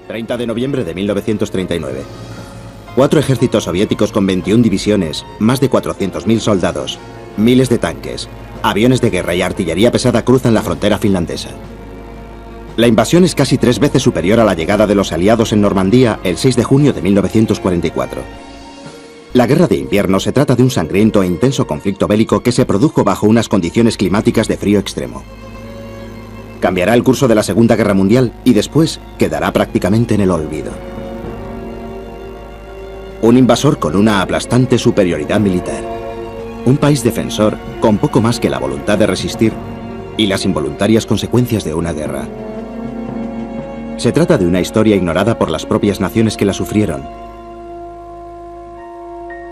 30 de noviembre de 1939. 4 ejércitos soviéticos con 21 divisiones, más de 400.000 soldados, miles de tanques, aviones de guerra y artillería pesada cruzan la frontera finlandesa. La invasión es casi 3 veces superior a la llegada de los aliados en Normandía el 6 de junio de 1944. La Guerra de Invierno se trata de un sangriento e intenso conflicto bélico que se produjo bajo unas condiciones climáticas de frío extremo. Cambiará el curso de la Segunda Guerra Mundial y después quedará prácticamente en el olvido. Un invasor con una aplastante superioridad militar. Un país defensor con poco más que la voluntad de resistir y las involuntarias consecuencias de una guerra. Se trata de una historia ignorada por las propias naciones que la sufrieron.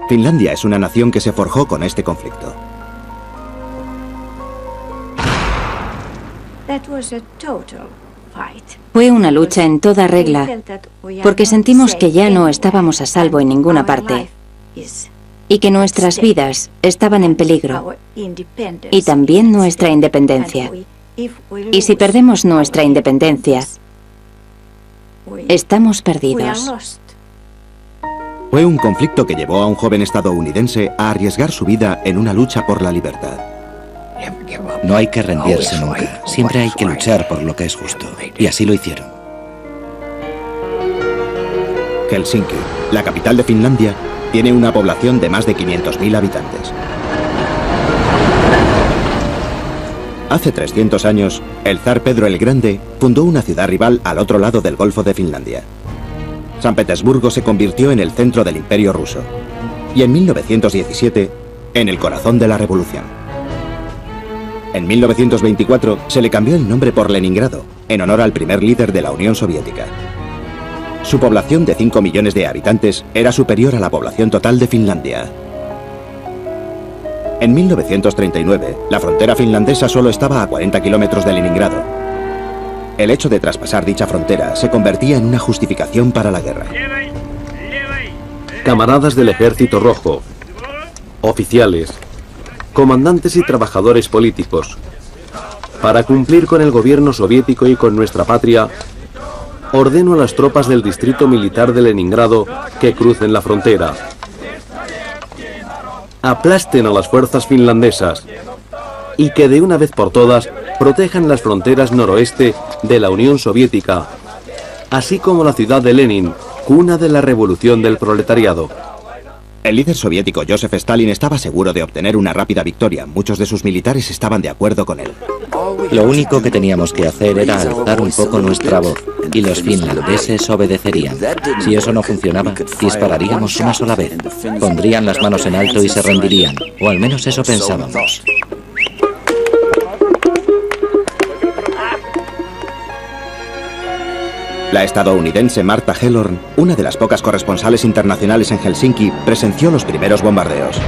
Finlandia es una nación que se forjó con este conflicto. Fue una lucha en toda regla, porque sentimos que ya no estábamos a salvo en ninguna parte y que nuestras vidas estaban en peligro y también nuestra independencia. Y si perdemos nuestra independencia, estamos perdidos. Fue un conflicto que llevó a un joven estadounidense a arriesgar su vida en una lucha por la libertad. No hay que rendirse nunca. Siempre hay que luchar por lo que es justo. Y así lo hicieron. Helsinki, la capital de Finlandia, tiene una población de más de 500.000 habitantes. Hace 300 años, el zar Pedro el Grande fundó una ciudad rival al otro lado del Golfo de Finlandia. San Petersburgo se convirtió en el centro del Imperio ruso y en 1917 en el corazón de la revolución. En 1924 se le cambió el nombre por Leningrado, en honor al primer líder de la Unión Soviética. Su población de 5 millones de habitantes era superior a la población total de Finlandia. En 1939, la frontera finlandesa solo estaba a 40 kilómetros de Leningrado. El hecho de traspasar dicha frontera se convertía en una justificación para la guerra. Camaradas del Ejército Rojo, oficiales, comandantes y trabajadores políticos, para cumplir con el gobierno soviético y con nuestra patria, ordeno a las tropas del distrito militar de Leningrado que crucen la frontera. Aplasten a las fuerzas finlandesas y que de una vez por todas protejan las fronteras noroeste de la Unión Soviética, así como la ciudad de Lenin, cuna de la revolución del proletariado. El líder soviético Joseph Stalin estaba seguro de obtener una rápida victoria. Muchos de sus militares estaban de acuerdo con él. Lo único que teníamos que hacer era alzar un poco nuestra voz, y los finlandeses obedecerían. Si eso no funcionaba, dispararíamos una sola vez. Pondrían las manos en alto y se rendirían, o al menos eso pensábamos. La estadounidense Martha Hellorn, una de las pocas corresponsales internacionales en Helsinki, presenció los primeros bombardeos.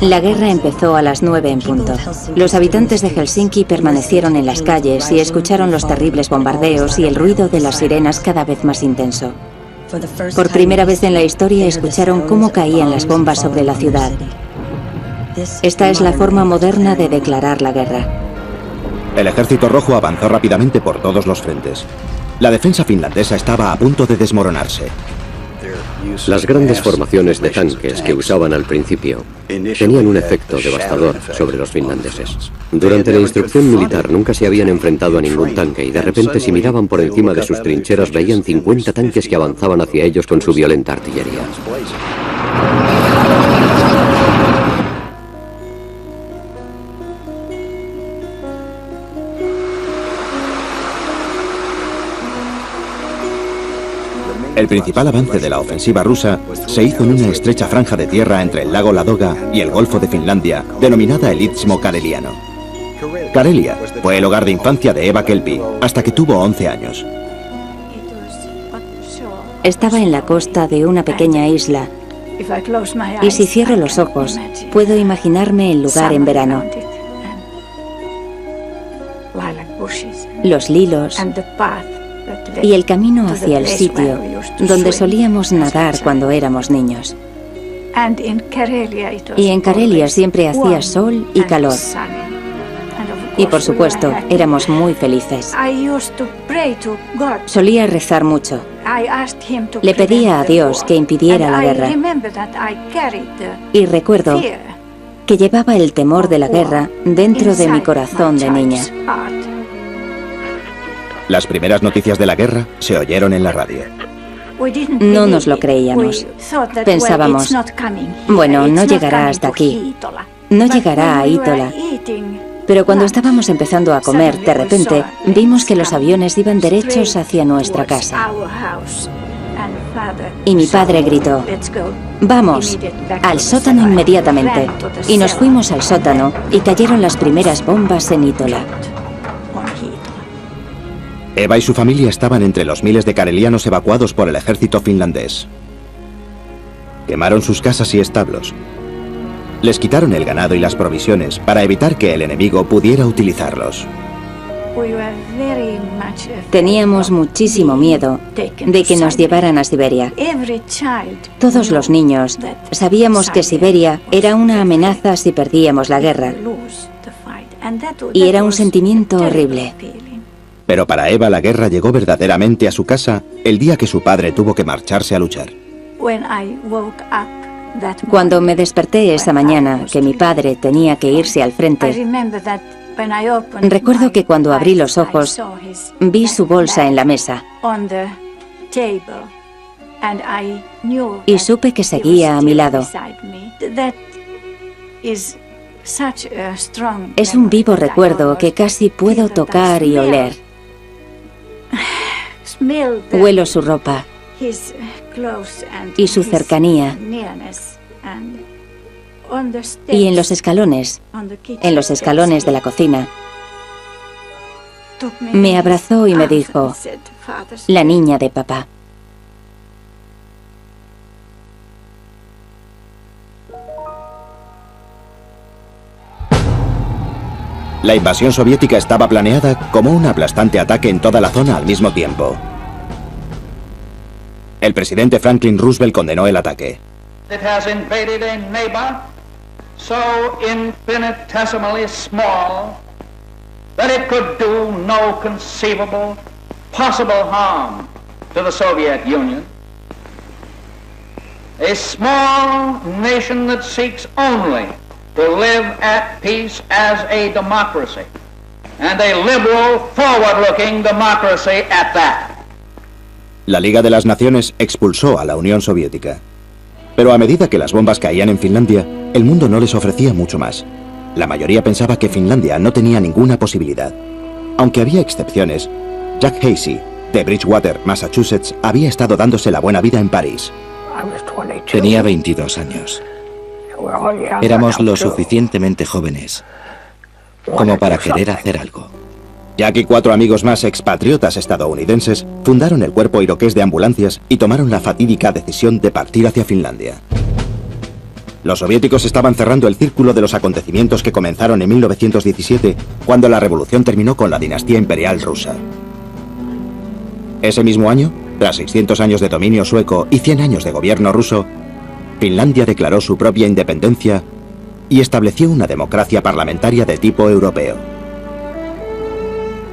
La guerra empezó a las 9 en punto. Los habitantes de Helsinki permanecieron en las calles y escucharon los terribles bombardeos y el ruido de las sirenas cada vez más intenso. Por primera vez en la historia escucharon cómo caían las bombas sobre la ciudad. Esta es la forma moderna de declarar la guerra. El Ejército Rojo avanzó rápidamente por todos los frentes. La defensa finlandesa estaba a punto de desmoronarse. Las grandes formaciones de tanques que usaban al principio tenían un efecto devastador sobre los finlandeses. Durante la instrucción militar nunca se habían enfrentado a ningún tanque y de repente si miraban por encima de sus trincheras veían 50 tanques que avanzaban hacia ellos con su violenta artillería. El principal avance de la ofensiva rusa se hizo en una estrecha franja de tierra entre el lago Ladoga y el Golfo de Finlandia, denominada el Istmo Kareliano. Karelia fue el hogar de infancia de Eva Kelpi, hasta que tuvo 11 años. Estaba en la costa de una pequeña isla, y si cierro los ojos, puedo imaginarme el lugar en verano. Los lilos y el camino hacia el sitio donde solíamos nadar cuando éramos niños. Y en Karelia siempre hacía sol y calor. Y por supuesto, éramos muy felices. Solía rezar mucho. Le pedía a Dios que impidiera la guerra. Y recuerdo que llevaba el temor de la guerra dentro de mi corazón de niña. Las primeras noticias de la guerra se oyeron en la radio. No nos lo creíamos. Pensábamos, bueno, no llegará hasta aquí. No llegará a Ítola. Pero cuando estábamos empezando a comer, de repente, vimos que los aviones iban derechos hacia nuestra casa. Y mi padre gritó, «Vamos, al sótano inmediatamente». Y nos fuimos al sótano y cayeron las primeras bombas en Ítola. Eva y su familia estaban entre los miles de karelianos evacuados por el ejército finlandés. Quemaron sus casas y establos. Les quitaron el ganado y las provisiones para evitar que el enemigo pudiera utilizarlos. Teníamos muchísimo miedo de que nos llevaran a Siberia. Todos los niños sabíamos que Siberia era una amenaza si perdíamos la guerra. Y era un sentimiento horrible. Pero para Eva la guerra llegó verdaderamente a su casa el día que su padre tuvo que marcharse a luchar. Cuando me desperté esa mañana que mi padre tenía que irse al frente, recuerdo que cuando abrí los ojos vi su bolsa en la mesa y supe que seguía a mi lado. Es un vivo recuerdo que casi puedo tocar y oler. Huelo su ropa y su cercanía. Y en los escalones de la cocina, me abrazó y me dijo, la niña de papá. La invasión soviética estaba planeada como un aplastante ataque en toda la zona al mismo tiempo. El presidente Franklin Roosevelt condenó el ataque. It has invaded a neighbor so infinitesimally small that it could do no conceivable possible harm to the Soviet Union. A small nation that seeks only to live at peace as a democracy, and a liberal, forward-looking democracy at that. La Liga de las Naciones expulsó a la Unión Soviética. Pero a medida que las bombas caían en Finlandia, el mundo no les ofrecía mucho más. La mayoría pensaba que Finlandia no tenía ninguna posibilidad. Aunque había excepciones, Jack Hasey, de Bridgewater, Massachusetts, había estado dándose la buena vida en París. Tenía 22 años. Éramos lo suficientemente jóvenes como para querer hacer algo. Jack y 4 amigos más expatriotas estadounidenses fundaron el Cuerpo Iroqués de Ambulancias y tomaron la fatídica decisión de partir hacia Finlandia. Los soviéticos estaban cerrando el círculo de los acontecimientos que comenzaron en 1917, cuando la revolución terminó con la dinastía imperial rusa. Ese mismo año, tras 600 años de dominio sueco y 100 años de gobierno ruso, Finlandia declaró su propia independencia y estableció una democracia parlamentaria de tipo europeo.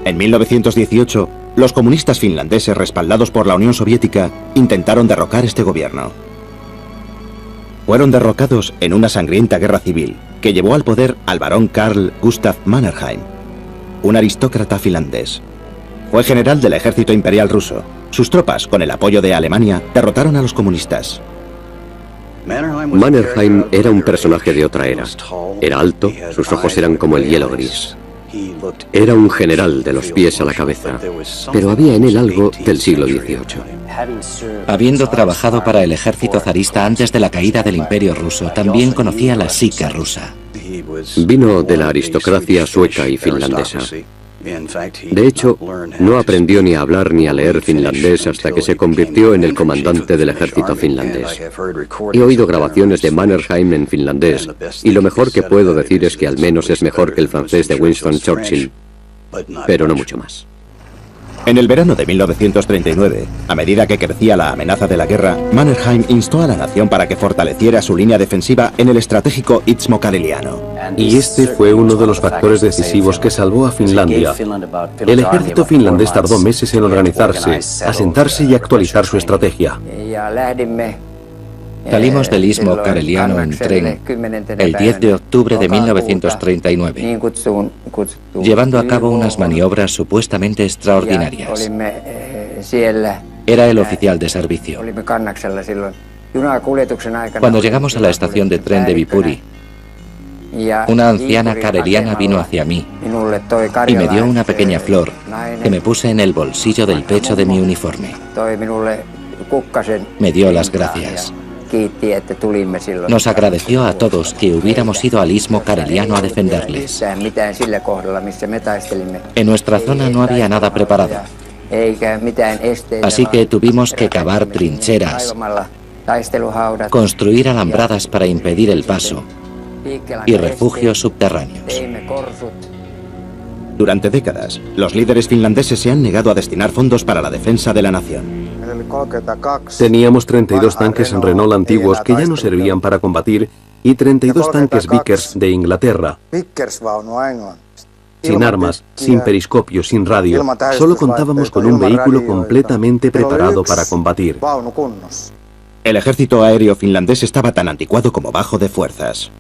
En 1918, los comunistas finlandeses, respaldados por la Unión Soviética, intentaron derrocar este gobierno. Fueron derrocados en una sangrienta guerra civil que llevó al poder al barón Carl Gustaf Mannerheim, un aristócrata finlandés. Fue general del ejército imperial ruso. Sus tropas, con el apoyo de Alemania, derrotaron a los comunistas. Mannerheim era un personaje de otra era. Era alto, sus ojos eran como el hielo gris. Era un general de los pies a la cabeza, pero había en él algo del siglo XVIII. Habiendo trabajado para el ejército zarista antes de la caída del Imperio ruso, también conocía la psique rusa. Vino de la aristocracia sueca y finlandesa. De hecho, no aprendió ni a hablar ni a leer finlandés hasta que se convirtió en el comandante del ejército finlandés. He oído grabaciones de Mannerheim en finlandés, y lo mejor que puedo decir es que al menos es mejor que el francés de Winston Churchill, pero no mucho más. En el verano de 1939, a medida que crecía la amenaza de la guerra, Mannerheim instó a la nación para que fortaleciera su línea defensiva en el estratégico Istmo Kareliano. Y este fue uno de los factores decisivos que salvó a Finlandia. El ejército finlandés tardó meses en organizarse, asentarse y actualizar su estrategia. Salimos del Istmo Kareliano en tren el 10 de octubre de 1939, llevando a cabo unas maniobras supuestamente extraordinarias. Era el oficial de servicio. Cuando llegamos a la estación de tren de Viipuri, una anciana kareliana vino hacia mí y me dio una pequeña flor que me puse en el bolsillo del pecho de mi uniforme. Me dio las gracias. Nos agradeció a todos que hubiéramos ido al Istmo Kareliano a defenderles. En nuestra zona no había nada preparado, así que tuvimos que cavar trincheras, construir alambradas para impedir el paso y refugios subterráneos. Durante décadas, los líderes finlandeses se han negado a destinar fondos para la defensa de la nación. Teníamos 32 tanques en Renault antiguos que ya no servían para combatir y 32 tanques Vickers de Inglaterra. Sin armas, sin periscopio, sin radio, solo contábamos con un vehículo completamente preparado para combatir. El ejército aéreo finlandés estaba tan anticuado como bajo de fuerzas.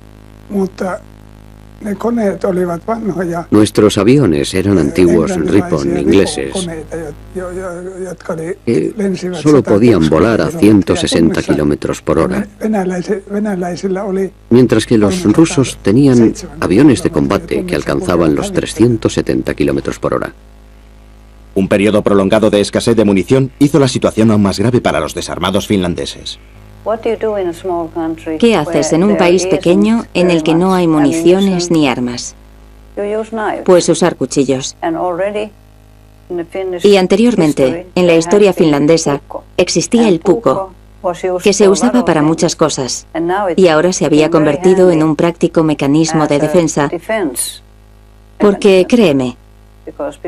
Nuestros aviones eran antiguos Ripon ingleses que solo podían volar a 160 kilómetros por hora, mientras que los rusos tenían aviones de combate que alcanzaban los 370 kilómetros por hora. Un periodo prolongado de escasez de munición hizo la situación aún más grave para los desarmados finlandeses. ¿Qué haces en un país pequeño en el que no hay municiones ni armas? Pues usar cuchillos. Y anteriormente, en la historia finlandesa, existía el puukko, que se usaba para muchas cosas, y ahora se había convertido en un práctico mecanismo de defensa, porque créeme,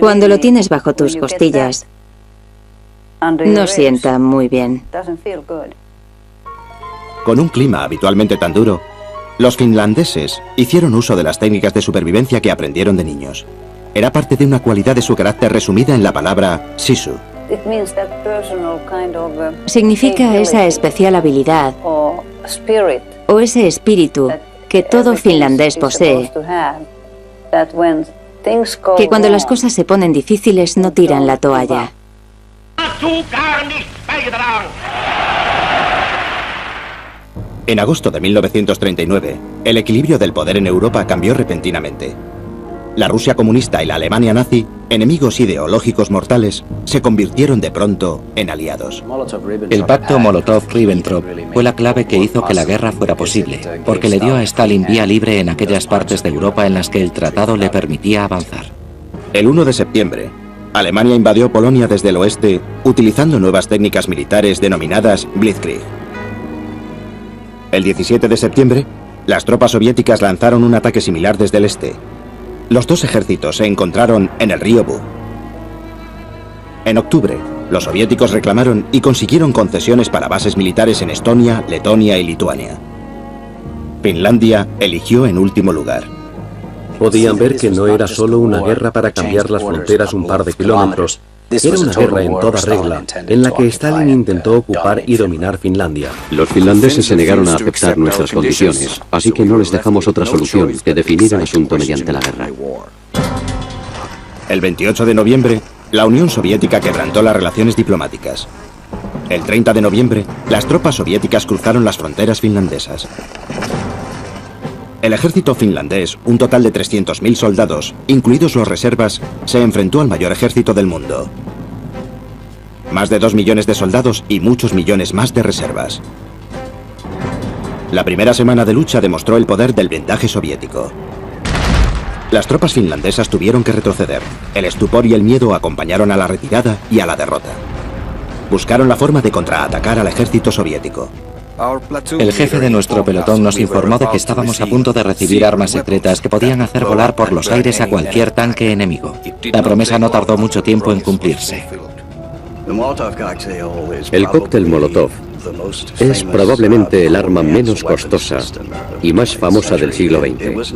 cuando lo tienes bajo tus costillas, no sienta muy bien. Con un clima habitualmente tan duro, los finlandeses hicieron uso de las técnicas de supervivencia que aprendieron de niños. Era parte de una cualidad de su carácter resumida en la palabra sisu. Significa esa especial habilidad o ese espíritu que todo finlandés posee, que cuando las cosas se ponen difíciles no tiran la toalla. En agosto de 1939, el equilibrio del poder en Europa cambió repentinamente. La Rusia comunista y la Alemania nazi, enemigos ideológicos mortales, se convirtieron de pronto en aliados. El pacto Molotov-Ribbentrop fue la clave que hizo que la guerra fuera posible, porque le dio a Stalin vía libre en aquellas partes de Europa en las que el tratado le permitía avanzar. El 1 de septiembre, Alemania invadió Polonia desde el oeste, utilizando nuevas técnicas militares denominadas Blitzkrieg. El 17 de septiembre, las tropas soviéticas lanzaron un ataque similar desde el este. Los dos ejércitos se encontraron en el río Bug. En octubre, los soviéticos reclamaron y consiguieron concesiones para bases militares en Estonia, Letonia y Lituania. Finlandia eligió en último lugar. Podían ver que no era solo una guerra para cambiar las fronteras un par de kilómetros. Era una guerra en toda regla, en la que Stalin intentó ocupar y dominar Finlandia. Los finlandeses se negaron a aceptar nuestras condiciones, así que no les dejamos otra solución que definir el asunto mediante la guerra. El 28 de noviembre, la Unión Soviética quebrantó las relaciones diplomáticas. El 30 de noviembre, las tropas soviéticas cruzaron las fronteras finlandesas. El ejército finlandés, un total de 300.000 soldados, incluidos los reservas, se enfrentó al mayor ejército del mundo. Más de 2 millones de soldados y muchos millones más de reservas. La primera semana de lucha demostró el poder del blindaje soviético. Las tropas finlandesas tuvieron que retroceder. El estupor y el miedo acompañaron a la retirada y a la derrota. Buscaron la forma de contraatacar al ejército soviético. El jefe de nuestro pelotón nos informó de que estábamos a punto de recibir armas secretas que podían hacer volar por los aires a cualquier tanque enemigo. La promesa no tardó mucho tiempo en cumplirse. El cóctel Molotov es probablemente el arma menos costosa y más famosa del siglo XX,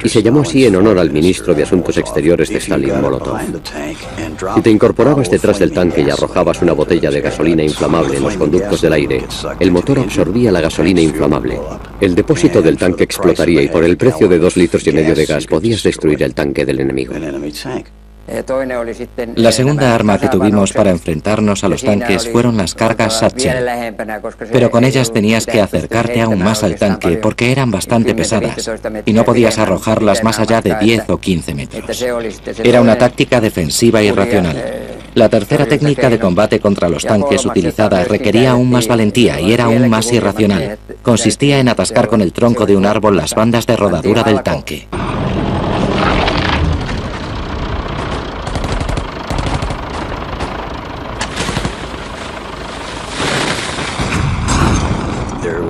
y se llamó así en honor al ministro de Asuntos Exteriores de Stalin, Molotov. Si te incorporabas detrás del tanque y arrojabas una botella de gasolina inflamable en los conductos del aire, el motor absorbía la gasolina inflamable. El depósito del tanque explotaría y por el precio de 2,5 litros de gas podías destruir el tanque del enemigo. La segunda arma que tuvimos para enfrentarnos a los tanques fueron las cargas Satchel, pero con ellas tenías que acercarte aún más al tanque porque eran bastante pesadas y no podías arrojarlas más allá de 10 o 15 metros. Era una táctica defensiva irracional. La tercera técnica de combate contra los tanques utilizada requería aún más valentía y era aún más irracional. Consistía en atascar con el tronco de un árbol las bandas de rodadura del tanque.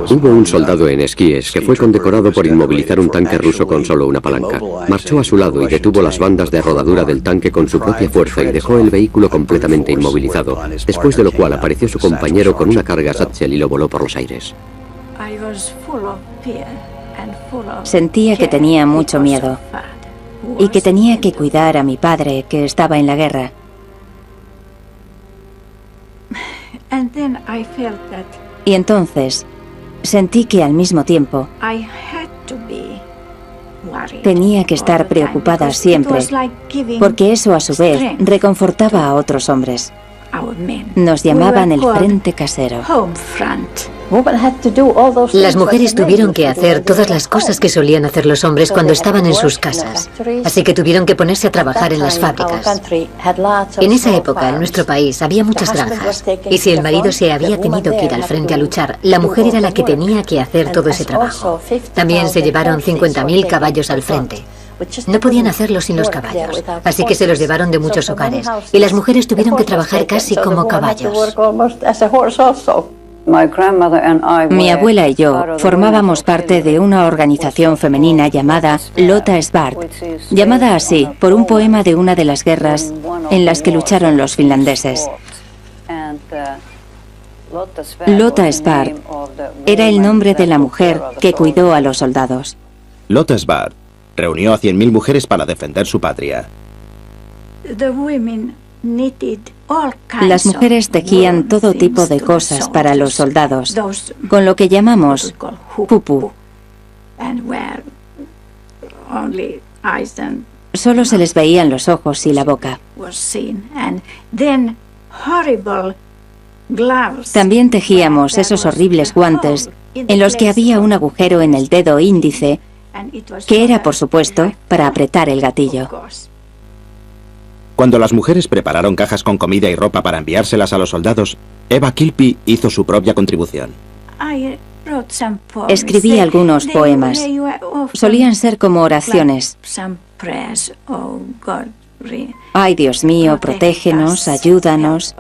Hubo un soldado en esquíes que fue condecorado por inmovilizar un tanque ruso con solo una palanca. Marchó a su lado y detuvo las bandas de rodadura del tanque con su propia fuerza y dejó el vehículo completamente inmovilizado, después de lo cual apareció su compañero con una carga Satchel y lo voló por los aires. Sentía que tenía mucho miedo y que tenía que cuidar a mi padre, que estaba en la guerra. Y entonces sentí que al mismo tiempo tenía que estar preocupada siempre, porque eso a su vez reconfortaba a otros hombres. Nos llamaban el frente casero. Las mujeres tuvieron que hacer todas las cosas que solían hacer los hombres cuando estaban en sus casas, así que tuvieron que ponerse a trabajar en las fábricas. En esa época, en nuestro país, había muchas granjas, y si el marido se había tenido que ir al frente a luchar, la mujer era la que tenía que hacer todo ese trabajo. También se llevaron 50.000 caballos al frente. No podían hacerlo sin los caballos, así que se los llevaron de muchos hogares, y las mujeres tuvieron que trabajar casi como caballos. Mi abuela y yo formábamos parte de una organización femenina llamada Lotta Svart, llamada así por un poema de una de las guerras en las que lucharon los finlandeses. Lotta Svart era el nombre de la mujer que cuidó a los soldados. Lotta Svart reunió a 100.000 mujeres para defender su patria. Las mujeres tejían todo tipo de cosas para los soldados, con lo que llamamos pupu. Solo se les veían los ojos y la boca. También tejíamos esos horribles guantes en los que había un agujero en el dedo índice, que era, por supuesto, para apretar el gatillo. Cuando las mujeres prepararon cajas con comida y ropa para enviárselas a los soldados, Eva Kilpi hizo su propia contribución. Escribí algunos poemas. Solían ser como oraciones. Ay, Dios mío, protégenos, ayúdanos.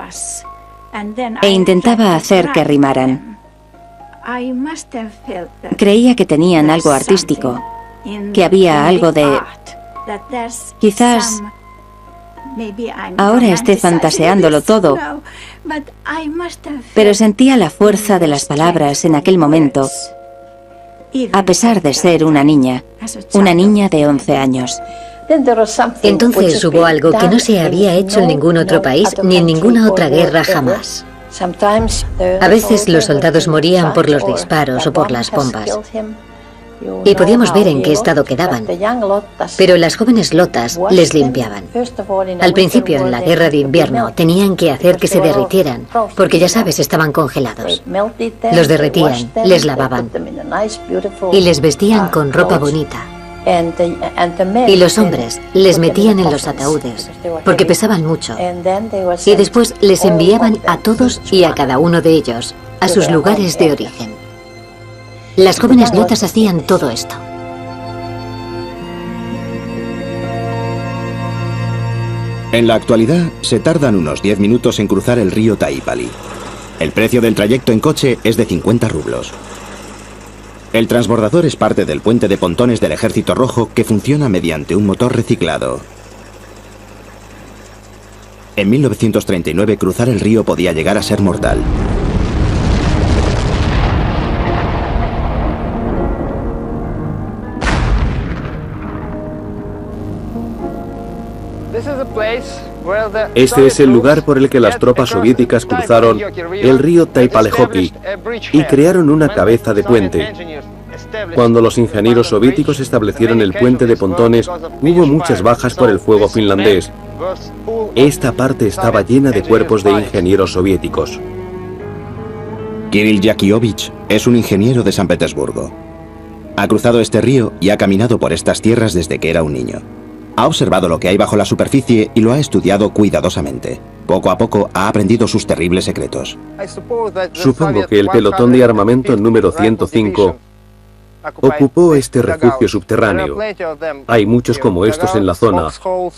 E intentaba hacer que rimaran. Creía que tenían algo artístico, que había algo de... Quizás ahora esté fantaseándolo todo, pero sentía la fuerza de las palabras en aquel momento, a pesar de ser una niña de 11 años. Entonces hubo algo que no se había hecho en ningún otro país ni en ninguna otra guerra jamás. A veces los soldados morían por los disparos o por las bombas, y podíamos ver en qué estado quedaban, pero las jóvenes lotas les limpiaban. Al principio, en la guerra de invierno, tenían que hacer que se derritieran, porque ya sabes, estaban congelados. Los derretían, les lavaban y les vestían con ropa bonita. Y los hombres les metían en los ataúdes, porque pesaban mucho, y después les enviaban a todos y a cada uno de ellos a sus lugares de origen. Las jóvenes lotas hacían todo esto. En la actualidad, se tardan unos 10 minutos en cruzar el río Taipali. El precio del trayecto en coche es de 50 rublos. El transbordador es parte del puente de pontones del Ejército Rojo que funciona mediante un motor reciclado. En 1939 cruzar el río podía llegar a ser mortal. Este es el lugar por el que las tropas soviéticas cruzaron el río Taipalejoki y crearon una cabeza de puente. Cuando los ingenieros soviéticos establecieron el puente de pontones, hubo muchas bajas por el fuego finlandés. Esta parte estaba llena de cuerpos de ingenieros soviéticos. Kirill Yakiovich es un ingeniero de San Petersburgo. Ha cruzado este río y ha caminado por estas tierras desde que era un niño. Ha observado lo que hay bajo la superficie y lo ha estudiado cuidadosamente. Poco a poco ha aprendido sus terribles secretos. Supongo que el pelotón de armamento número 105 ocupó este refugio subterráneo. Hay muchos como estos en la zona.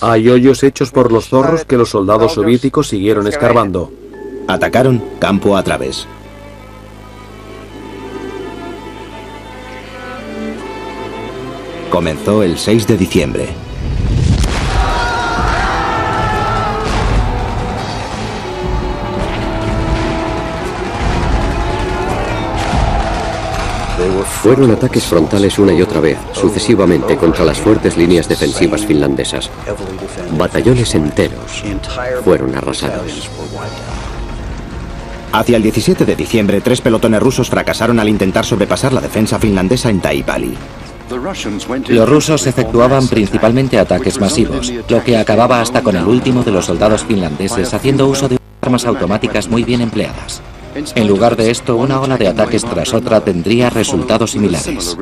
Hay hoyos hechos por los zorros que los soldados soviéticos siguieron escarbando. Atacaron campo a través. Comenzó el 6 de diciembre. Fueron ataques frontales una y otra vez, sucesivamente contra las fuertes líneas defensivas finlandesas. Batallones enteros fueron arrasados. Hacia el 17 de diciembre, 3 pelotones rusos fracasaron al intentar sobrepasar la defensa finlandesa en Taipale. Los rusos efectuaban principalmente ataques masivos, lo que acababa hasta con el último de los soldados finlandeses haciendo uso de armas automáticas muy bien empleadas. En lugar de esto, una ola de ataques tras otra tendría resultados similares.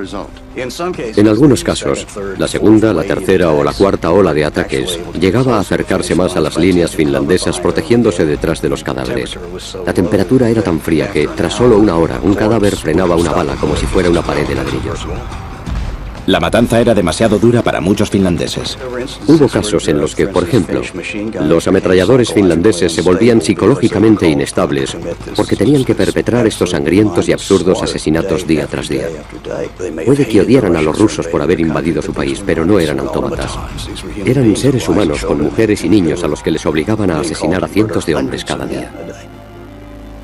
En algunos casos, la segunda, la tercera o la cuarta ola de ataques llegaba a acercarse más a las líneas finlandesas protegiéndose detrás de los cadáveres. La temperatura era tan fría que, tras solo una hora, un cadáver frenaba una bala como si fuera una pared de ladrillos. La matanza era demasiado dura para muchos finlandeses. Hubo casos en los que, por ejemplo, los ametralladores finlandeses se volvían psicológicamente inestables porque tenían que perpetrar estos sangrientos y absurdos asesinatos día tras día. Puede que odiaran a los rusos por haber invadido su país, pero no eran autómatas. Eran seres humanos con mujeres y niños a los que les obligaban a asesinar a cientos de hombres cada día.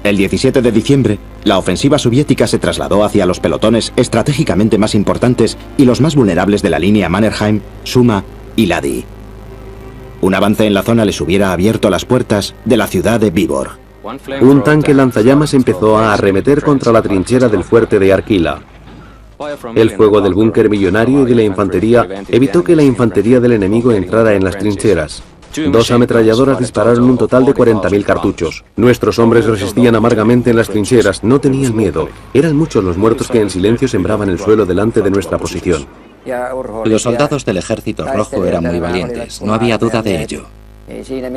El 17 de diciembre, la ofensiva soviética se trasladó hacia los pelotones estratégicamente más importantes y los más vulnerables de la línea Mannerheim, Suma y Ladi. Un avance en la zona les hubiera abierto las puertas de la ciudad de Viborg. Un tanque lanzallamas empezó a arremeter contra la trinchera del fuerte de Arkila. El fuego del búnker millonario y de la infantería evitó que la infantería del enemigo entrara en las trincheras. 2 ametralladoras dispararon un total de 40.000 cartuchos. Nuestros hombres resistían amargamente en las trincheras, no tenían miedo. Eran muchos los muertos que en silencio sembraban el suelo delante de nuestra posición. Los soldados del Ejército Rojo eran muy valientes, no había duda de ello.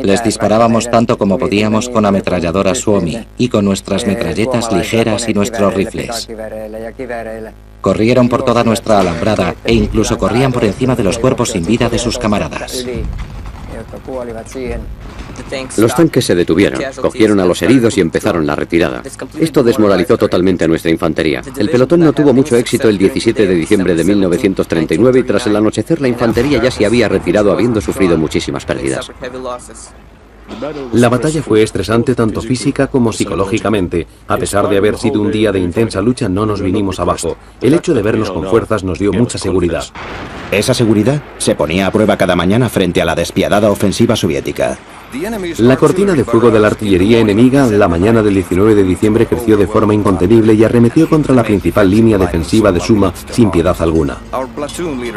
Les disparábamos tanto como podíamos con ametralladoras Suomi y con nuestras metralletas ligeras y nuestros rifles. Corrieron por toda nuestra alambrada e incluso corrían por encima de los cuerpos sin vida de sus camaradas. Los tanques se detuvieron, cogieron a los heridos y empezaron la retirada. Esto desmoralizó totalmente a nuestra infantería. El pelotón no tuvo mucho éxito el 17 de diciembre de 1939 y tras el anochecer la infantería ya se había retirado habiendo sufrido muchísimas pérdidas. La batalla fue estresante tanto física como psicológicamente. A pesar de haber sido un día de intensa lucha, no nos vinimos abajo. El hecho de vernos con fuerzas nos dio mucha seguridad. Esa seguridad se ponía a prueba cada mañana frente a la despiadada ofensiva soviética. La cortina de fuego de la artillería enemiga la mañana del 19 de diciembre creció de forma incontenible y arremetió contra la principal línea defensiva de Suma sin piedad alguna.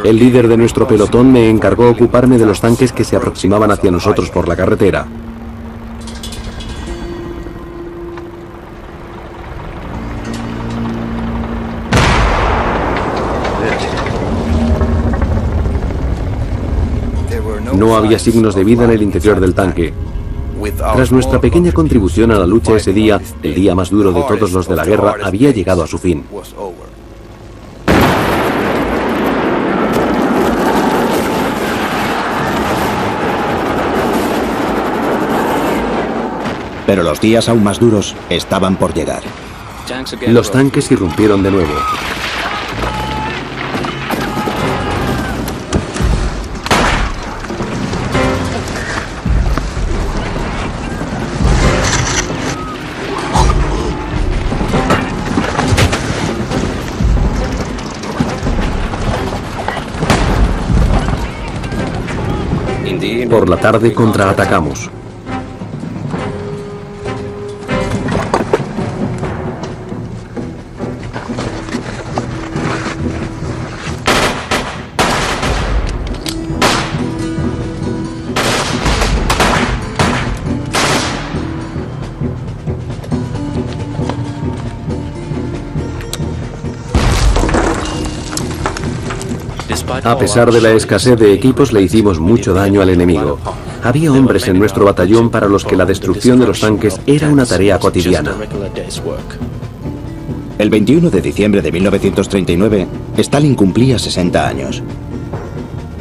El líder de nuestro pelotón me encargó ocuparme de los tanques que se aproximaban hacia nosotros por la carretera. No había signos de vida en el interior del tanque. Tras nuestra pequeña contribución a la lucha ese día, el día más duro de todos los de la guerra había llegado a su fin. Pero los días aún más duros estaban por llegar. Los tanques irrumpieron de nuevo. Por la tarde contraatacamos. A pesar de la escasez de equipos, le hicimos mucho daño al enemigo. Había hombres en nuestro batallón para los que la destrucción de los tanques era una tarea cotidiana. El 21 de diciembre de 1939, Stalin cumplía 60 años.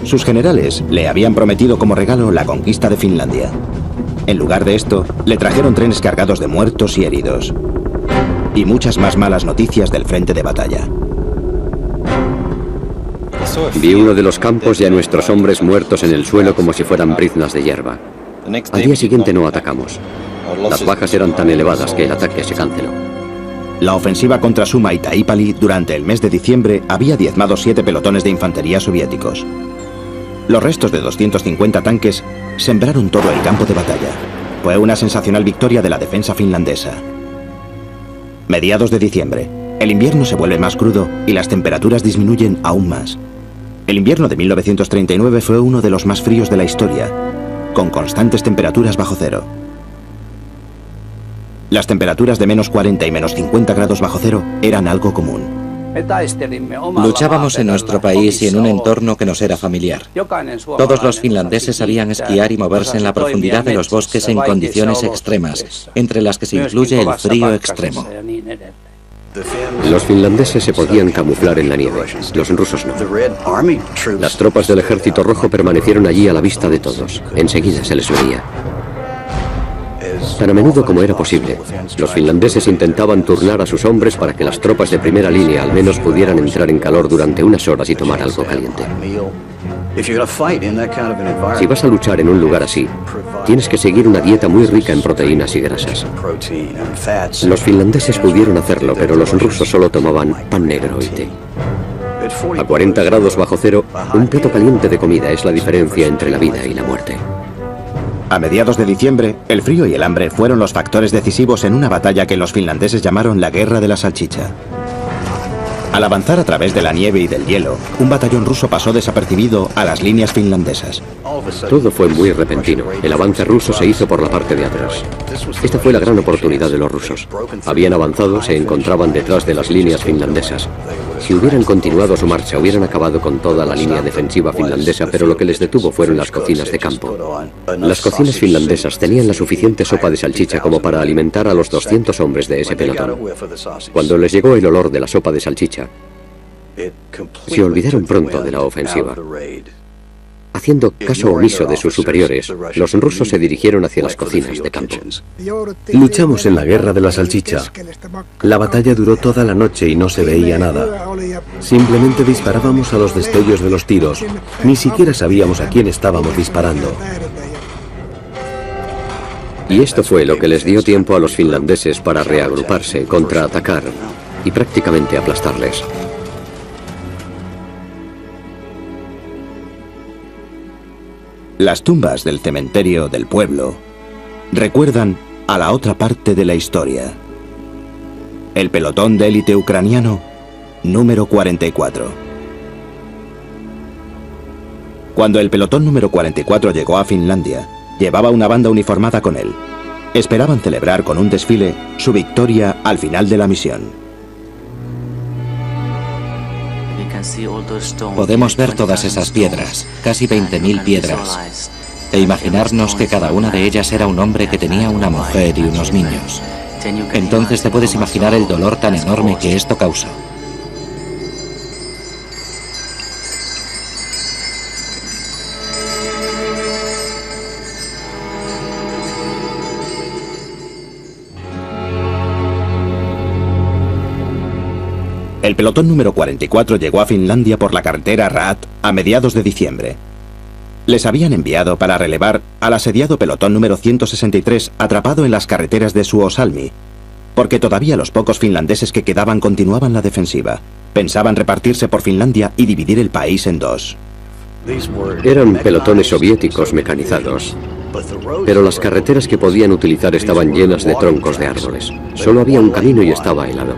Sus generales le habían prometido como regalo la conquista de Finlandia. En lugar de esto, le trajeron trenes cargados de muertos y heridos. Y muchas más malas noticias del frente de batalla. Vi uno de los campos y a nuestros hombres muertos en el suelo como si fueran briznas de hierba. Al día siguiente no atacamos. Las bajas eran tan elevadas que el ataque se canceló. La ofensiva contra Suma y Taipali durante el mes de diciembre había diezmado 7 pelotones de infantería soviéticos. Los restos de 250 tanques sembraron todo el campo de batalla. Fue una sensacional victoria de la defensa finlandesa. Mediados de diciembre, el invierno se vuelve más crudo y las temperaturas disminuyen aún más. El invierno de 1939 fue uno de los más fríos de la historia, con constantes temperaturas bajo cero. Las temperaturas de menos 40 y menos 50 grados bajo cero eran algo común. Luchábamos en nuestro país y en un entorno que nos era familiar. Todos los finlandeses sabían esquiar y moverse en la profundidad de los bosques en condiciones extremas, entre las que se incluye el frío extremo. Los finlandeses se podían camuflar en la nieve, los rusos no. Las tropas del Ejército Rojo permanecieron allí a la vista de todos. Enseguida se les veía. Tan a menudo como era posible, los finlandeses intentaban turnar a sus hombres para que las tropas de primera línea al menos pudieran entrar en calor durante unas horas y tomar algo caliente. Si vas a luchar en un lugar así, tienes que seguir una dieta muy rica en proteínas y grasas. Los finlandeses pudieron hacerlo, pero los rusos solo tomaban pan negro y té. A 40 grados bajo cero, un plato caliente de comida es la diferencia entre la vida y la muerte. A mediados de diciembre, el frío y el hambre fueron los factores decisivos en una batalla que los finlandeses llamaron la Guerra de la Salchicha. Al avanzar a través de la nieve y del hielo, un batallón ruso pasó desapercibido a las líneas finlandesas. Todo fue muy repentino. El avance ruso se hizo por la parte de atrás. Esta fue la gran oportunidad de los rusos. Habían avanzado, se encontraban detrás de las líneas finlandesas. Si hubieran continuado su marcha, hubieran acabado con toda la línea defensiva finlandesa, pero lo que les detuvo fueron las cocinas de campo. Las cocinas finlandesas tenían la suficiente sopa de salchicha como para alimentar a los 200 hombres de ese pelotón. Cuando les llegó el olor de la sopa de salchicha, se olvidaron pronto de la ofensiva. Haciendo caso omiso de sus superiores, los rusos se dirigieron hacia las cocinas de campo. Luchamos en la Guerra de la Salchicha. La batalla duró toda la noche y no se veía nada. Simplemente disparábamos a los destellos de los tiros. Ni siquiera sabíamos a quién estábamos disparando. Y esto fue lo que les dio tiempo a los finlandeses para reagruparse, contraatacar y prácticamente aplastarles. Las tumbas del cementerio del pueblo recuerdan a la otra parte de la historia. El pelotón de élite ucraniano número 44. Cuando el pelotón número 44 llegó a Finlandia, llevaba una banda uniformada con él. Esperaban celebrar con un desfile su victoria al final de la misión. Podemos ver todas esas piedras, casi 20.000 piedras, e imaginarnos que cada una de ellas era un hombre que tenía una mujer y unos niños. Entonces te puedes imaginar el dolor tan enorme que esto causó. El pelotón número 44 llegó a Finlandia por la carretera Raat a mediados de diciembre. Les habían enviado para relevar al asediado pelotón número 163 atrapado en las carreteras de Suomussalmi, porque todavía los pocos finlandeses que quedaban continuaban la defensiva. Pensaban repartirse por Finlandia y dividir el país en dos. Eran pelotones soviéticos mecanizados, pero las carreteras que podían utilizar estaban llenas de troncos de árboles. Solo había un camino y estaba helado.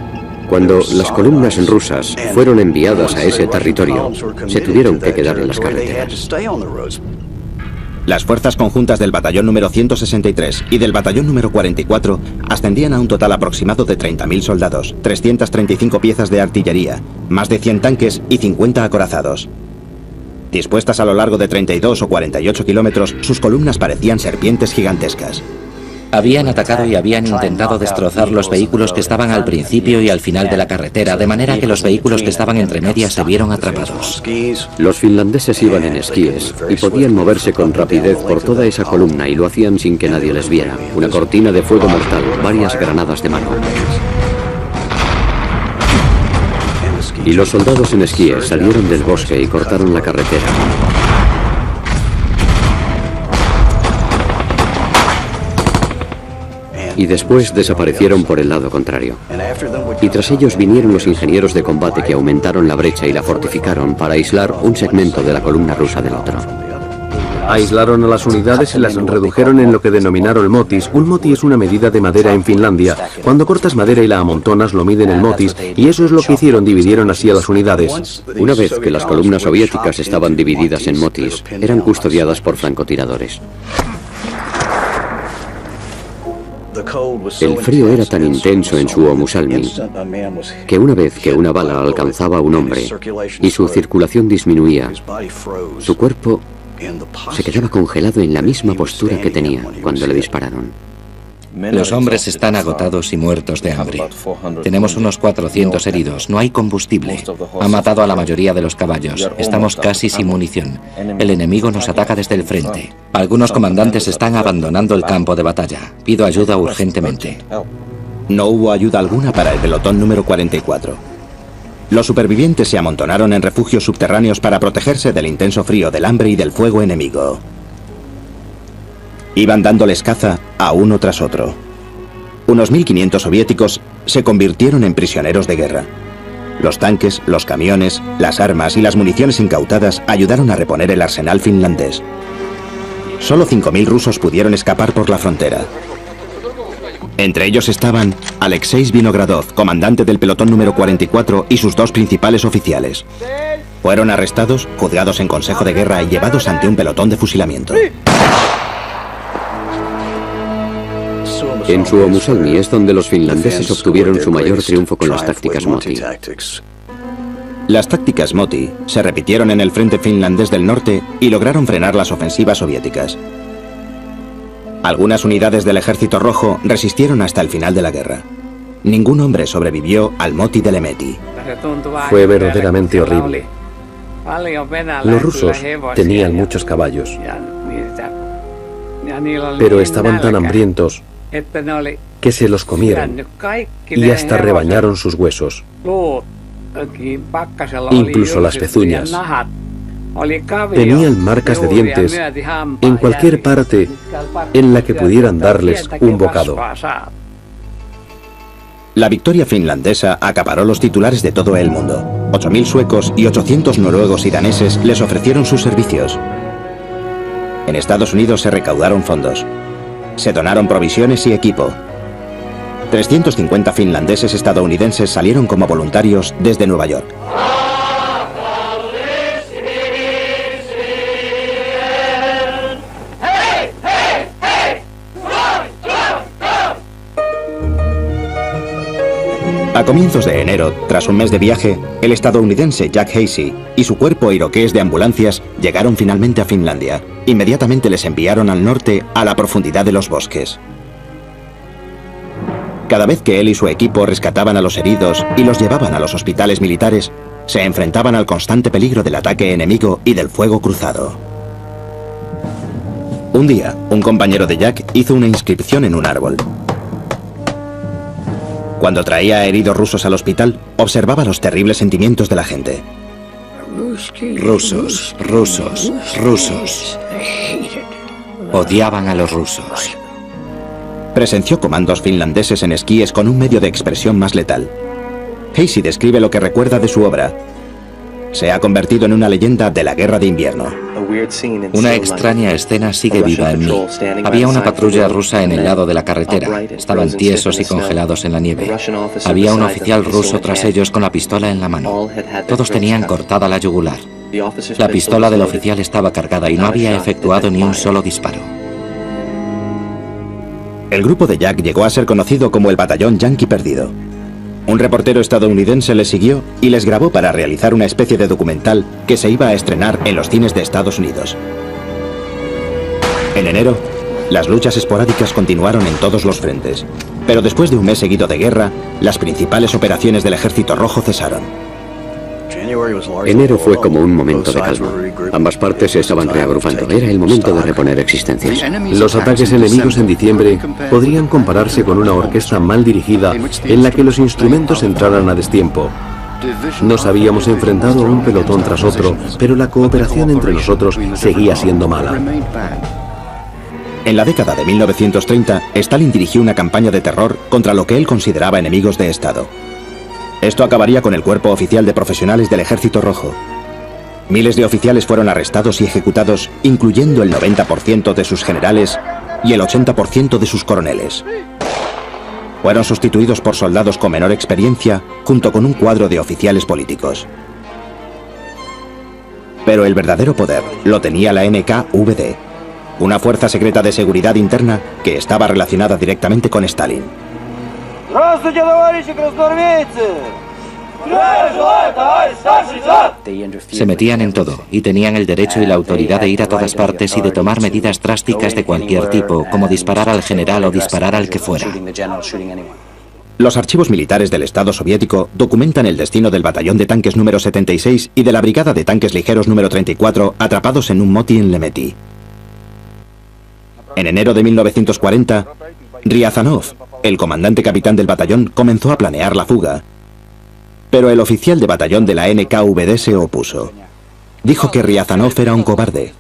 Cuando las columnas rusas fueron enviadas a ese territorio, se tuvieron que quedar en las carreteras. Las fuerzas conjuntas del batallón número 163 y del batallón número 44 ascendían a un total aproximado de 30.000 soldados, 335 piezas de artillería, más de 100 tanques y 50 acorazados. Dispuestas a lo largo de 32 o 48 kilómetros, sus columnas parecían serpientes gigantescas. Habían atacado y habían intentado destrozar los vehículos que estaban al principio y al final de la carretera, de manera que los vehículos que estaban entre medias se vieron atrapados. Los finlandeses iban en esquíes y podían moverse con rapidez por toda esa columna y lo hacían sin que nadie les viera. Una cortina de fuego mortal, varias granadas de mano. Y los soldados en esquíes salieron del bosque y cortaron la carretera. Y después desaparecieron por el lado contrario. Y tras ellos vinieron los ingenieros de combate que aumentaron la brecha y la fortificaron para aislar un segmento de la columna rusa del otro. Aislaron a las unidades y las redujeron en lo que denominaron motis. Un moti es una medida de madera en Finlandia. Cuando cortas madera y la amontonas, lo miden en motis, y eso es lo que hicieron, dividieron así a las unidades. Una vez que las columnas soviéticas estaban divididas en motis, eran custodiadas por francotiradores. El frío era tan intenso en Suomussalmi que una vez que una bala alcanzaba a un hombre y su circulación disminuía, su cuerpo se quedaba congelado en la misma postura que tenía cuando le dispararon. Los hombres están agotados y muertos de hambre. Tenemos unos 400 heridos, no hay combustible. Ha matado a la mayoría de los caballos. Estamos casi sin munición. El enemigo nos ataca desde el frente. Algunos comandantes están abandonando el campo de batalla. Pido ayuda urgentemente. No hubo ayuda alguna para el pelotón número 44. Los supervivientes se amontonaron en refugios subterráneos para protegerse del intenso frío, del hambre y del fuego enemigo. Iban dándoles caza a uno tras otro. Unos 1.500 soviéticos se convirtieron en prisioneros de guerra. Los tanques, los camiones, las armas y las municiones incautadas ayudaron a reponer el arsenal finlandés. Solo 5.000 rusos pudieron escapar por la frontera. Entre ellos estaban Alexei Vinogradov, comandante del pelotón número 44, y sus dos principales oficiales. Fueron arrestados, juzgados en consejo de guerra y llevados ante un pelotón de fusilamiento. En Suomussalmi es donde los finlandeses obtuvieron su mayor triunfo con las tácticas Moti. Las tácticas Moti se repitieron en el frente finlandés del norte y lograron frenar las ofensivas soviéticas. Algunas unidades del Ejército Rojo resistieron hasta el final de la guerra. Ningún hombre sobrevivió al Moti de Lemeti. Fue verdaderamente horrible. Los rusos tenían muchos caballos, pero estaban tan hambrientos que se los comieron y hasta rebañaron sus huesos, incluso las pezuñas. Tenían marcas de dientes en cualquier parte en la que pudieran darles un bocado. La victoria finlandesa acaparó los titulares de todo el mundo. 8.000 suecos y 800 noruegos y daneses les ofrecieron sus servicios. En Estados Unidos se recaudaron fondos. Se donaron provisiones y equipo. 350 finlandeses estadounidenses salieron como voluntarios desde Nueva York. A comienzos de enero, tras un mes de viaje, el estadounidense Jack Hasey y su cuerpo iroqués de ambulancias llegaron finalmente a Finlandia. Inmediatamente les enviaron al norte, a la profundidad de los bosques. Cada vez que él y su equipo rescataban a los heridos y los llevaban a los hospitales militares, se enfrentaban al constante peligro del ataque enemigo y del fuego cruzado. Un día, un compañero de Jack hizo una inscripción en un árbol. Cuando traía a heridos rusos al hospital, observaba los terribles sentimientos de la gente. Rusos, rusos, rusos. Odiaban a los rusos. Presenció comandos finlandeses en esquíes con un medio de expresión más letal. Casey describe lo que recuerda de su obra. Se ha convertido en una leyenda de la guerra de invierno. Una extraña escena sigue viva en mí. Había una patrulla rusa en el lado de la carretera. Estaban tiesos y congelados en la nieve. Había un oficial ruso tras ellos con la pistola en la mano. Todos tenían cortada la yugular. La pistola del oficial estaba cargada y no había efectuado ni un solo disparo. El grupo de Jack llegó a ser conocido como el Batallón Yankee Perdido. Un reportero estadounidense les siguió y les grabó para realizar una especie de documental que se iba a estrenar en los cines de Estados Unidos. En enero, las luchas esporádicas continuaron en todos los frentes, pero después de un mes seguido de guerra, las principales operaciones del Ejército Rojo cesaron. Enero fue como un momento de calma. Ambas partes se estaban reagrupando. Era el momento de reponer existencias. Los ataques enemigos en diciembre podrían compararse con una orquesta mal dirigida en la que los instrumentos entraran a destiempo. Nos habíamos enfrentado a un pelotón tras otro, pero la cooperación entre nosotros seguía siendo mala. En la década de 1930, Stalin dirigió una campaña de terror contra lo que él consideraba enemigos de Estado. Esto acabaría con el cuerpo oficial de profesionales del Ejército Rojo. Miles de oficiales fueron arrestados y ejecutados, incluyendo el 90% de sus generales y el 80% de sus coroneles. Fueron sustituidos por soldados con menor experiencia, junto con un cuadro de oficiales políticos. Pero el verdadero poder lo tenía la NKVD, una fuerza secreta de seguridad interna que estaba relacionada directamente con Stalin. Se metían en todo y tenían el derecho y la autoridad de ir a todas partes y de tomar medidas drásticas de cualquier tipo, como disparar al general o disparar al que fuera. Los archivos militares del Estado soviético documentan el destino del batallón de tanques número 76 y de la brigada de tanques ligeros número 34 atrapados en un moti en Lemeti. En enero de 1940, Riazanov, el comandante capitán del batallón, comenzó a planear la fuga. Pero el oficial de batallón de la NKVD se opuso. Dijo que Riazanov era un cobarde.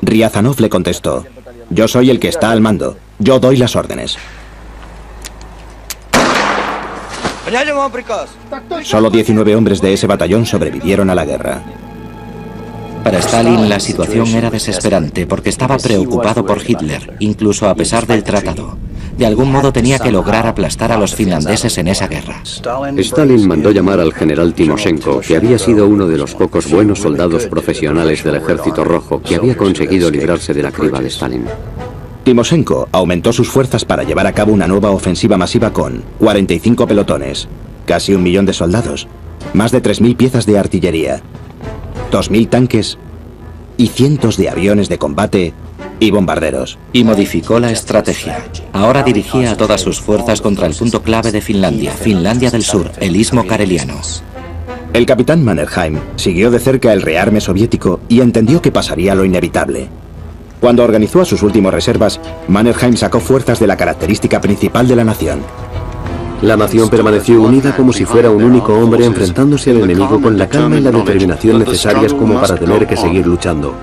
Riazanov le contestó: "Yo soy el que está al mando. Yo doy las órdenes". Solo 19 hombres de ese batallón sobrevivieron a la guerra. Para Stalin la situación era desesperante porque estaba preocupado por Hitler, incluso a pesar del tratado. De algún modo tenía que lograr aplastar a los finlandeses en esa guerra. Stalin mandó llamar al general Timoshenko, que había sido uno de los pocos buenos soldados profesionales del Ejército Rojo que había conseguido librarse de la criba de Stalin. Timoshenko aumentó sus fuerzas para llevar a cabo una nueva ofensiva masiva con 45 pelotones, casi 1 millón de soldados, más de 3.000 piezas de artillería, 2.000 tanques y cientos de aviones de combate y bombarderos. Y modificó la estrategia. Ahora dirigía a todas sus fuerzas contra el punto clave de Finlandia, Finlandia del Sur, el istmo kareliano. El capitán Mannerheim siguió de cerca el rearme soviético y entendió que pasaría lo inevitable. Cuando organizó a sus últimos reservas, Mannerheim sacó fuerzas de la característica principal de la nación. La nación permaneció unida como si fuera un único hombre enfrentándose al enemigo con la calma y la determinación necesarias como para tener que seguir luchando.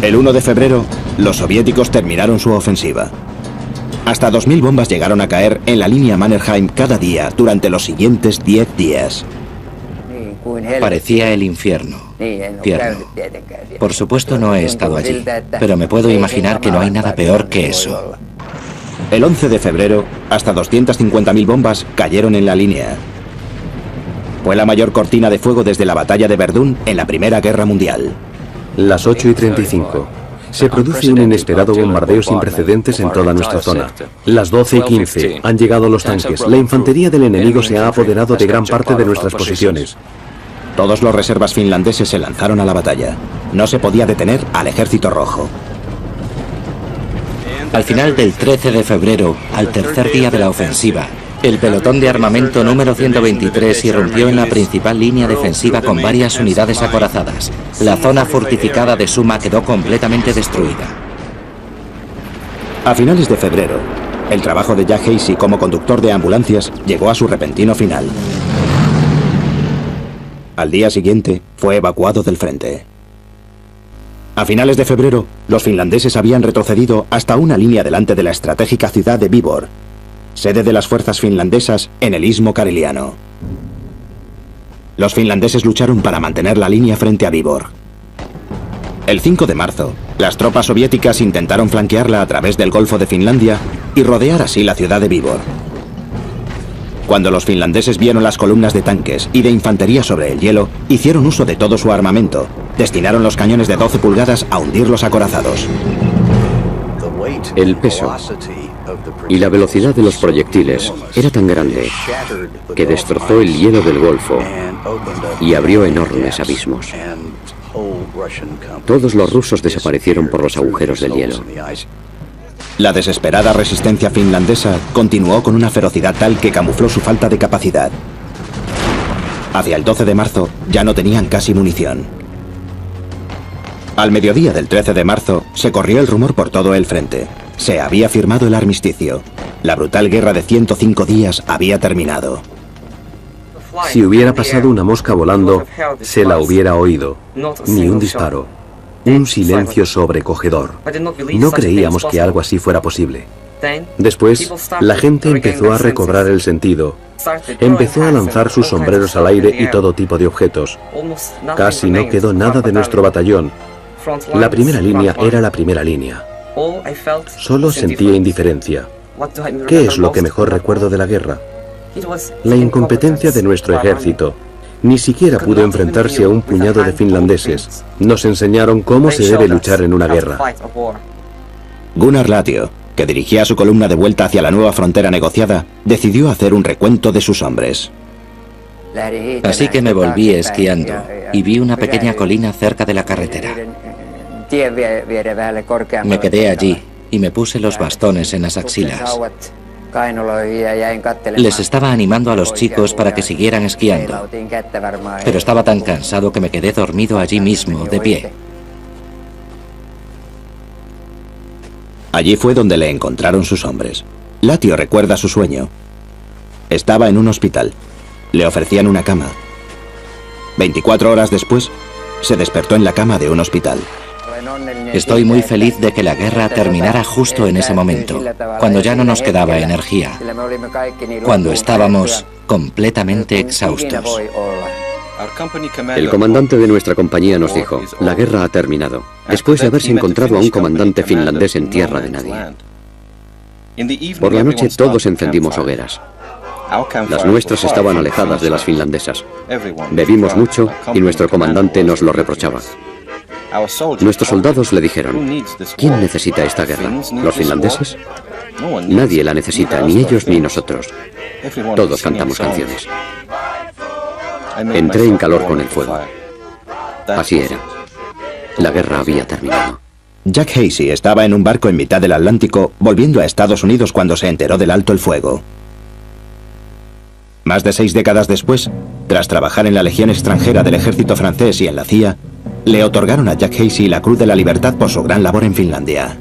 El 1 de febrero, los soviéticos terminaron su ofensiva. Hasta 2.000 bombas llegaron a caer en la línea Mannerheim cada día durante los siguientes 10 días. Parecía el infierno. Tierno. Por supuesto no he estado allí, pero me puedo imaginar que no hay nada peor que eso. El 11 de febrero, hasta 250.000 bombas cayeron en la línea. Fue la mayor cortina de fuego desde la batalla de Verdún en la Primera Guerra Mundial. Las 8:35. Se produce un inesperado bombardeo sin precedentes en toda nuestra zona. Las 12:15. Han llegado los tanques. La infantería del enemigo se ha apoderado de gran parte de nuestras posiciones. Todos los reservas finlandeses se lanzaron a la batalla. No se podía detener al Ejército Rojo. Al final del 13 de febrero, al tercer día de la ofensiva, el pelotón de armamento número 123 irrumpió en la principal línea defensiva con varias unidades acorazadas. La zona fortificada de Suma quedó completamente destruida. A finales de febrero, el trabajo de Jack Hasey como conductor de ambulancias llegó a su repentino final. Al día siguiente, fue evacuado del frente. A finales de febrero, los finlandeses habían retrocedido hasta una línea delante de la estratégica ciudad de Viborg, sede de las fuerzas finlandesas en el istmo kareliano. Los finlandeses lucharon para mantener la línea frente a Viborg. El 5 de marzo, las tropas soviéticas intentaron flanquearla a través del Golfo de Finlandia y rodear así la ciudad de Viborg. Cuando los finlandeses vieron las columnas de tanques y de infantería sobre el hielo, hicieron uso de todo su armamento. Destinaron los cañones de 12 pulgadas a hundir los acorazados. El peso y la velocidad de los proyectiles era tan grande que destrozó el hielo del Golfo y abrió enormes abismos. Todos los rusos desaparecieron por los agujeros del hielo. La desesperada resistencia finlandesa continuó con una ferocidad tal que camufló su falta de capacidad. Hacia el 12 de marzo ya no tenían casi munición. Al mediodía del 13 de marzo se corrió el rumor por todo el frente. Se había firmado el armisticio. La brutal guerra de 105 días había terminado. Si hubiera pasado una mosca volando, se la hubiera oído. Ni un disparo. Un silencio sobrecogedor. No creíamos que algo así fuera posible. Después, la gente empezó a recobrar el sentido. Empezó a lanzar sus sombreros al aire y todo tipo de objetos. Casi no quedó nada de nuestro batallón. La primera línea era la primera línea. Solo sentía indiferencia. ¿Qué es lo que mejor recuerdo de la guerra? La incompetencia de nuestro ejército. Ni siquiera pudo enfrentarse a un puñado de finlandeses. Nos enseñaron cómo se debe luchar en una guerra. Gunnar Latio, que dirigía su columna de vuelta hacia la nueva frontera negociada, decidió hacer un recuento de sus hombres. Así que me volví esquiando y vi una pequeña colina cerca de la carretera. Me quedé allí y me puse los bastones en las axilas. Les estaba animando a los chicos para que siguieran esquiando, pero estaba tan cansado que me quedé dormido allí mismo, de pie. Allí fue donde le encontraron sus hombres. Latio recuerda su sueño. Estaba en un hospital. Le ofrecían una cama. 24 horas después, se despertó en la cama de un hospital. Estoy muy feliz de que la guerra terminara justo en ese momento, cuando ya no nos quedaba energía, cuando estábamos completamente exhaustos. El comandante de nuestra compañía nos dijo, la guerra ha terminado, después de haberse encontrado a un comandante finlandés en tierra de nadie. Por la noche todos encendimos hogueras. Las nuestras estaban alejadas de las finlandesas. Bebimos mucho y nuestro comandante nos lo reprochaba. Nuestros soldados le dijeron, ¿quién necesita esta guerra? ¿Los finlandeses? Nadie la necesita, ni ellos ni nosotros. Todos cantamos canciones. Entré en calor con el fuego. Así era. La guerra había terminado. Jack Hasey estaba en un barco en mitad del Atlántico, volviendo a Estados Unidos cuando se enteró del alto el fuego. Más de 6 décadas después, tras trabajar en la Legión extranjera del ejército francés y en la CIA, le otorgaron a Jack Hasey la Cruz de la Libertad por su gran labor en Finlandia.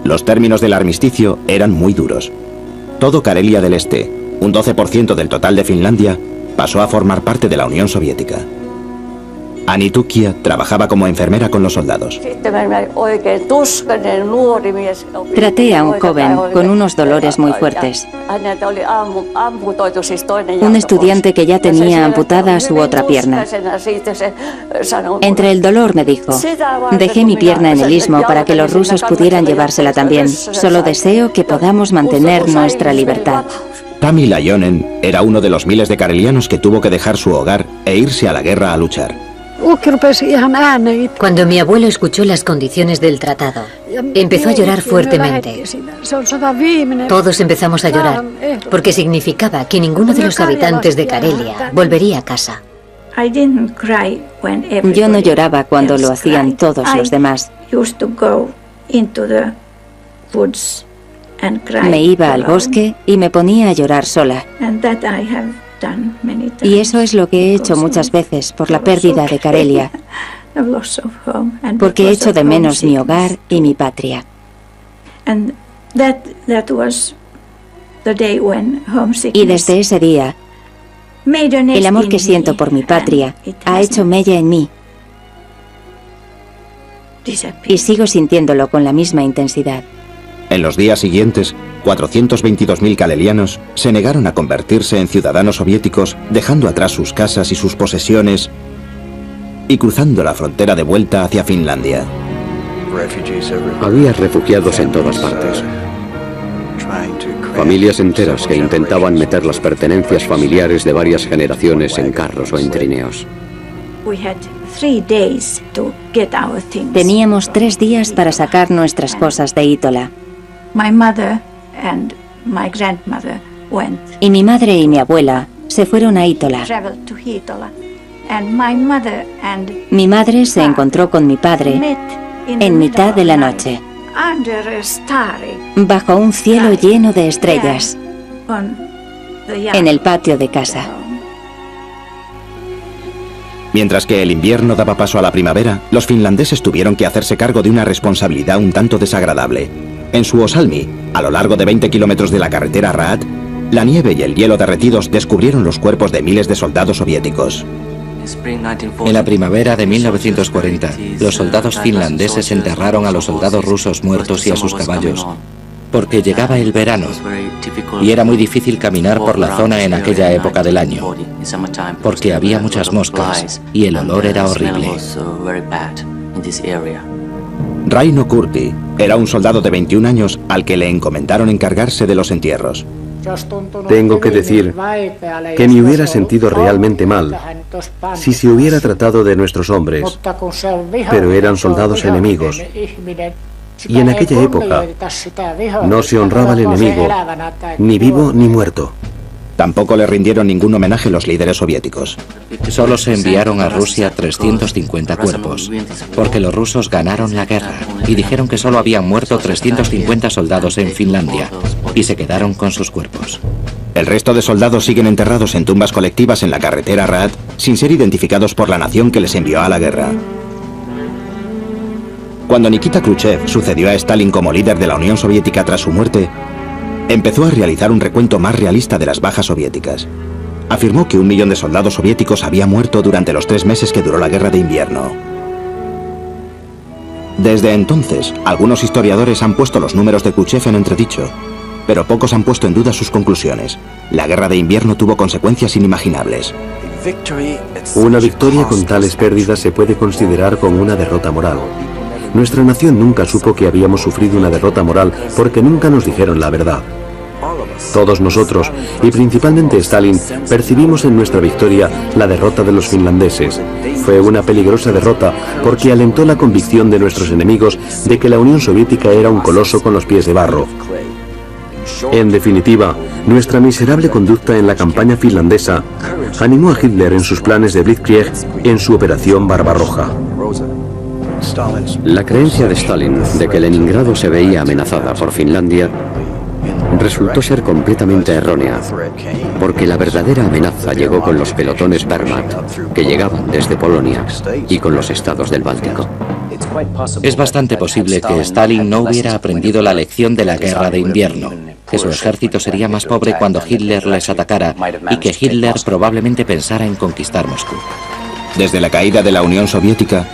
Los términos del armisticio eran muy duros. Todo Karelia del Este, un 12% del total de Finlandia, pasó a formar parte de la Unión Soviética. Anni Tukia trabajaba como enfermera con los soldados. Traté a un joven con unos dolores muy fuertes. Un estudiante que ya tenía amputada su otra pierna. Entre el dolor me dijo, dejé mi pierna en el istmo para que los rusos pudieran llevársela también. Solo deseo que podamos mantener nuestra libertad. Tami Lajonen era uno de los miles de karelianos que tuvo que dejar su hogar e irse a la guerra a luchar. Cuando mi abuelo escuchó las condiciones del tratado, empezó a llorar fuertemente. Todos empezamos a llorar, porque significaba que ninguno de los habitantes de Karelia volvería a casa. Yo no lloraba cuando lo hacían todos los demás. Me iba al bosque y me ponía a llorar sola. Y eso es lo que he hecho muchas veces por la pérdida de Karelia. porque echo de menos mi hogar y mi patria. Y desde ese día, el amor que siento por mi patria ha hecho mella en mí. Y sigo sintiéndolo con la misma intensidad. En los días siguientes, 422.000 calelianos se negaron a convertirse en ciudadanos soviéticos, dejando atrás sus casas y sus posesiones y cruzando la frontera de vuelta hacia Finlandia. Había refugiados en todas partes. Familias enteras que intentaban meter las pertenencias familiares de varias generaciones en carros o en trineos. Teníamos 3 días para sacar nuestras cosas de Itola. Y mi madre y mi abuela se fueron a Itola. Mi madre se encontró con mi padre en mitad de la noche, bajo un cielo lleno de estrellas, en el patio de casa. Mientras que el invierno daba paso a la primavera, los finlandeses tuvieron que hacerse cargo de una responsabilidad un tanto desagradable. En Suomussalmi, a lo largo de 20 kilómetros de la carretera Raat, la nieve y el hielo derretidos descubrieron los cuerpos de miles de soldados soviéticos. En la primavera de 1940, los soldados finlandeses enterraron a los soldados rusos muertos y a sus caballos, porque llegaba el verano y era muy difícil caminar por la zona en aquella época del año, porque había muchas moscas y el olor era horrible. Raino Kurti era un soldado de 21 años al que le encomendaron encargarse de los entierros. Tengo que decir que me hubiera sentido realmente mal si se hubiera tratado de nuestros hombres, pero eran soldados enemigos. Y en aquella época no se honraba al enemigo, ni vivo ni muerto. Tampoco le rindieron ningún homenaje los líderes soviéticos. Solo se enviaron a Rusia 350 cuerpos, porque los rusos ganaron la guerra y dijeron que solo habían muerto 350 soldados en Finlandia y se quedaron con sus cuerpos. El resto de soldados siguen enterrados en tumbas colectivas en la carretera Raat sin ser identificados por la nación que les envió a la guerra. Cuando Nikita Khrushchev sucedió a Stalin como líder de la Unión Soviética tras su muerte, empezó a realizar un recuento más realista de las bajas soviéticas. Afirmó que 1 millón de soldados soviéticos había muerto durante los 3 meses que duró la guerra de invierno. Desde entonces, algunos historiadores han puesto los números de Khrushchev en entredicho, pero pocos han puesto en duda sus conclusiones. La guerra de invierno tuvo consecuencias inimaginables. Una victoria con tales pérdidas se puede considerar como una derrota moral. Nuestra nación nunca supo que habíamos sufrido una derrota moral porque nunca nos dijeron la verdad. Todos nosotros, y principalmente Stalin, percibimos en nuestra victoria la derrota de los finlandeses. Fue una peligrosa derrota porque alentó la convicción de nuestros enemigos de que la Unión Soviética era un coloso con los pies de barro. En definitiva, nuestra miserable conducta en la campaña finlandesa animó a Hitler en sus planes de Blitzkrieg en su operación Barbarroja. La creencia de Stalin de que Leningrado se veía amenazada por Finlandia resultó ser completamente errónea, porque la verdadera amenaza llegó con los pelotones Wehrmacht, que llegaban desde Polonia, y con los estados del Báltico. Es bastante posible que Stalin no hubiera aprendido la lección de la guerra de invierno, que su ejército sería más pobre cuando Hitler les atacara y que Hitler probablemente pensara en conquistar Moscú. Desde la caída de la Unión Soviética,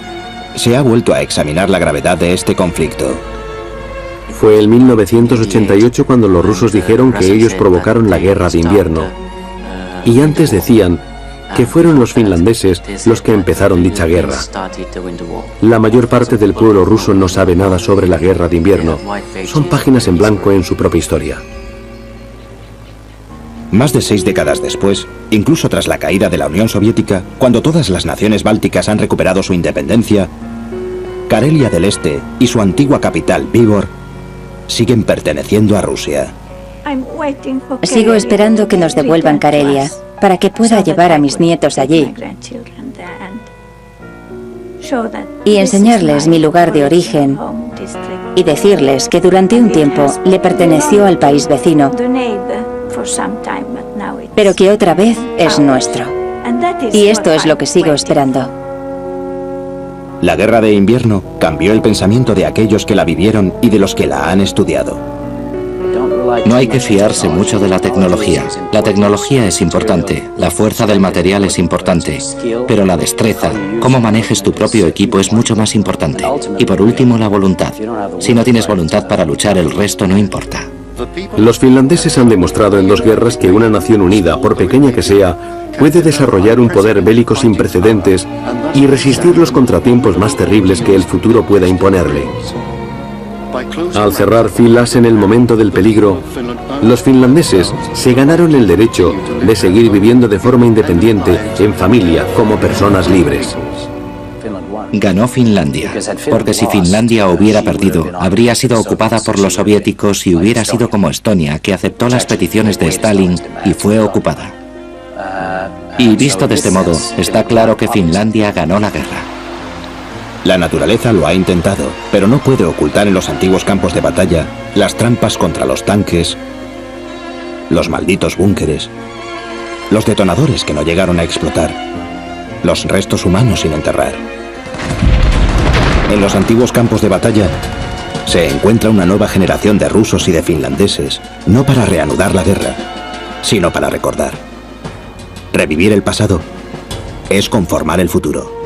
se ha vuelto a examinar la gravedad de este conflicto. Fue en 1988 cuando los rusos dijeron que ellos provocaron la guerra de invierno. Y antes decían que fueron los finlandeses los que empezaron dicha guerra. La mayor parte del pueblo ruso no sabe nada sobre la guerra de invierno. Son páginas en blanco en su propia historia. Más de 6 décadas después, incluso tras la caída de la Unión Soviética, cuando todas las naciones bálticas han recuperado su independencia, Karelia del Este y su antigua capital, Vybor, siguen perteneciendo a Rusia. Sigo esperando que nos devuelvan Karelia, para que pueda llevar a mis nietos allí y enseñarles mi lugar de origen y decirles que durante un tiempo le perteneció al país vecino, pero que otra vez es nuestro. Y esto es lo que sigo esperando. La guerra de invierno cambió el pensamiento de aquellos que la vivieron y de los que la han estudiado. No hay que fiarse mucho de la tecnología. La tecnología es importante, la fuerza del material es importante, pero la destreza, cómo manejes tu propio equipo es mucho más importante. Y por último, la voluntad. Si no tienes voluntad para luchar, el resto no importa. Los finlandeses han demostrado en 2 guerras que una nación unida, por pequeña que sea, puede desarrollar un poder bélico sin precedentes y resistir los contratiempos más terribles que el futuro pueda imponerle. Al cerrar filas en el momento del peligro, los finlandeses se ganaron el derecho de seguir viviendo de forma independiente, en familia, como personas libres. Ganó Finlandia, porque si Finlandia hubiera perdido, habría sido ocupada por los soviéticos y hubiera sido como Estonia, que aceptó las peticiones de Stalin y fue ocupada. Y visto de este modo, está claro que Finlandia ganó la guerra. La naturaleza lo ha intentado, pero no puede ocultar en los antiguos campos de batalla las trampas contra los tanques, los malditos búnkeres, los detonadores que no llegaron a explotar, los restos humanos sin enterrar. En los antiguos campos de batalla se encuentra una nueva generación de rusos y de finlandeses, no para reanudar la guerra, sino para recordar. Revivir el pasado es conformar el futuro.